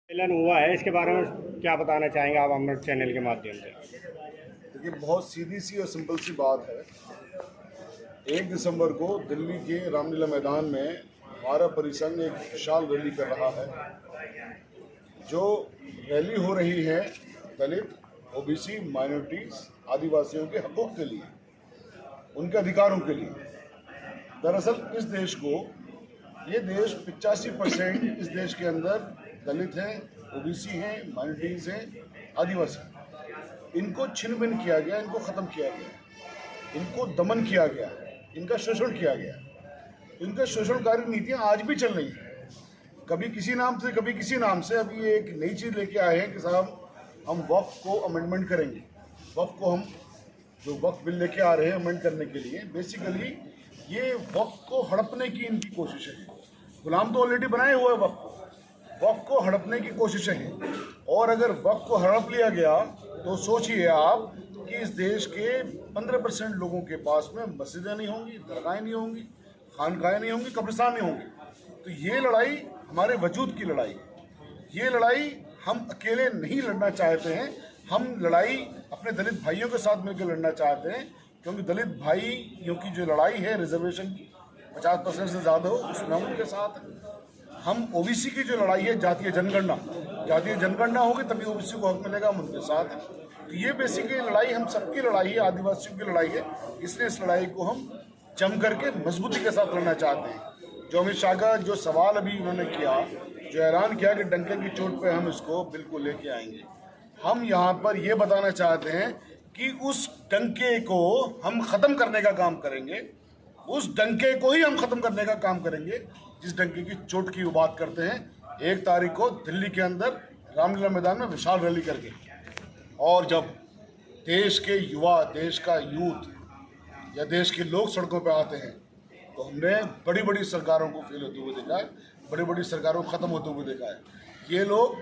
सम्मेलन हुआ है, इसके बारे में क्या बताना चाहेंगे आप अमृत चैनल के माध्यम से? देखिए, बहुत सीधी सी और सिंपल सी बात है। 1 दिसंबर को दिल्ली के रामलीला मैदान में हमारा परिसंघ एक विशाल रैली कर रहा है। जो रैली हो रही है दलित, ओबीसी, माइनॉरिटीज, आदिवासियों के हकों के लिए, उनके अधिकारों के लिए। दरअसल इस देश को, ये देश 85% इस देश के अंदर दलित हैं, ओबीसी हैं, माइनॉरिटीज हैं, आदिवासी हैं। इनको छिन भिन किया गया, इनको ख़त्म किया गया, इनको दमन किया गया, इनका शोषण किया गया। इनका शोषणकारी नीतियाँ आज भी चल रही हैं, कभी किसी नाम से, कभी किसी नाम से। अभी एक नई चीज़ लेके आए हैं कि साहब हम वक्फ को अमेंडमेंट करेंगे। वक्फ को हम जो वक्फ बिल लेके आ रहे हैं अमेंड करने के लिए, बेसिकली ये वक्फ को हड़पने की इनकी कोशिश है। गुलाम तो ऑलरेडी बनाए हुए हैं वक्फ को हड़पने की कोशिशें हैं। और अगर वक्फ को हड़प लिया गया तो सोचिए आप कि इस देश के 15% लोगों के पास में मस्जिदें नहीं होंगी, दरगाहें नहीं होंगी, खानकाहें नहीं होंगी, कब्रिस्तान नहीं होंगे। तो ये लड़ाई हमारे वजूद की लड़ाई है। ये लड़ाई हम अकेले नहीं लड़ना चाहते हैं, हम लड़ाई अपने दलित भाइयों के साथ मिलकर लड़ना चाहते हैं। क्योंकि दलित भाइयों की जो लड़ाई है रिजर्वेशन की 50% से ज़्यादा हो, उसमें हम उनके साथ हैं। हम ओबीसी की जो लड़ाई है, जातीय जनगणना होगी तभी ओबीसी को हक मिलेगा, हम उनके साथ हैं। तो ये बेसिकली लड़ाई हम सबकी लड़ाई है, आदिवासियों की लड़ाई है। इसलिए इस लड़ाई को हम जम करके मजबूती के साथ लड़ना चाहते हैं। जो अमित शाह का जो सवाल अभी उन्होंने किया, जो ऐलान किया कि डंके की चोट पे हम इसको बिल्कुल लेके आएंगे, हम यहाँ पर ये बताना चाहते हैं कि उस डंके को हम ख़त्म करने का काम करेंगे। उस डंके को ही हम ख़त्म करने का काम करेंगे जिस डंके की चोट की वो बात करते हैं। 1 तारीख को दिल्ली के अंदर रामलीला मैदान में विशाल रैली करके, और जब देश के युवा, देश का यूथ या देश के लोग सड़कों पर आते हैं तो हमने बड़ी बड़ी सरकारों को फेल होते हुए देखा है, बड़ी बड़ी सरकारों को ख़त्म होते हुए देखा है। ये लोग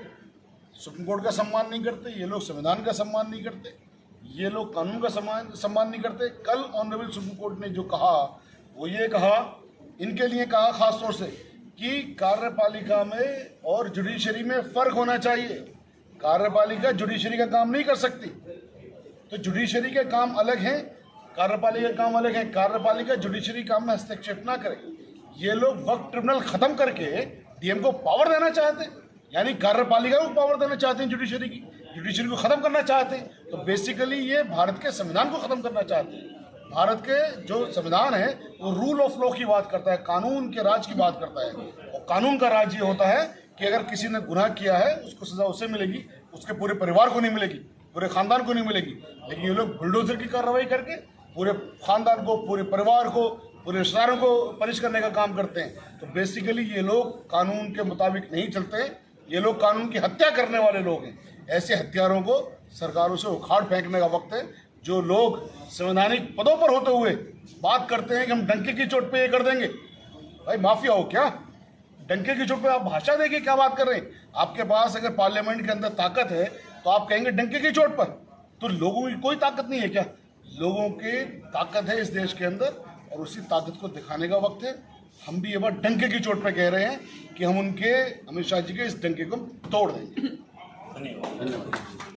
सुप्रीम कोर्ट का सम्मान नहीं करते, ये लोग संविधान का सम्मान नहीं करते, ये लोग कानून का सम्मान नहीं करते। कल ऑनरेबल सुप्रीम कोर्ट ने जो कहा, वो ये कहा, इनके लिए कहा खास तौर से, कि कार्यपालिका में और जुडिशरी में फ़र्क होना चाहिए। कार्यपालिका जुडिशरी का काम नहीं कर सकती, तो जुडिशरी के काम अलग हैं, कार्यपालिका का काम अलग है। कार्यपालिका जुडिशरी काम में हस्तक्षेप ना करे। ये लोग वक्त ट्रिब्यूनल ख़त्म करके डीएम को पावर देना चाहते हैं, यानी कार्यपालिका को पावर देना चाहते हैं, जुडिशरी को ख़त्म करना चाहते हैं। तो बेसिकली ये भारत के संविधान को ख़त्म करना चाहते हैं। भारत के जो संविधान है वो रूल ऑफ लॉ की बात करता है, कानून के राज की बात करता है। और कानून का राज ये होता है कि अगर किसी ने गुनाह किया है उसको सज़ा उसे मिलेगी, उसके पूरे परिवार को नहीं मिलेगी, पूरे ख़ानदान को नहीं मिलेगी। लेकिन ये लोग बुलडोजर की कार्रवाई करके पूरे ख़ानदान को, पूरे परिवार को, पूरे रिश्तेदारों को पनिश करने का काम करते हैं। तो बेसिकली ये लोग कानून के मुताबिक नहीं चलते, ये लोग कानून की हत्या करने वाले लोग हैं। ऐसे हत्यारों को सरकारों से उखाड़ फेंकने का वक्त है। जो लोग संवैधानिक पदों पर होते हुए बात करते हैं कि हम डंके की चोट पे ये कर देंगे, भाई माफिया हो क्या? डंके की चोट पे आप भाषा देके क्या बात कर रहे हैं? आपके पास अगर पार्लियामेंट के अंदर ताकत है तो आप कहेंगे डंके की चोट पर, तो लोगों की कोई ताकत नहीं है क्या? लोगों की ताकत है इस देश के अंदर, और उसी ताकत को दिखाने का वक्त है। हम भी ये बात डंके की चोट पे कह रहे हैं कि हम उनके, अमित शाह जी के इस डंके को तोड़ देंगे। धन्यवाद।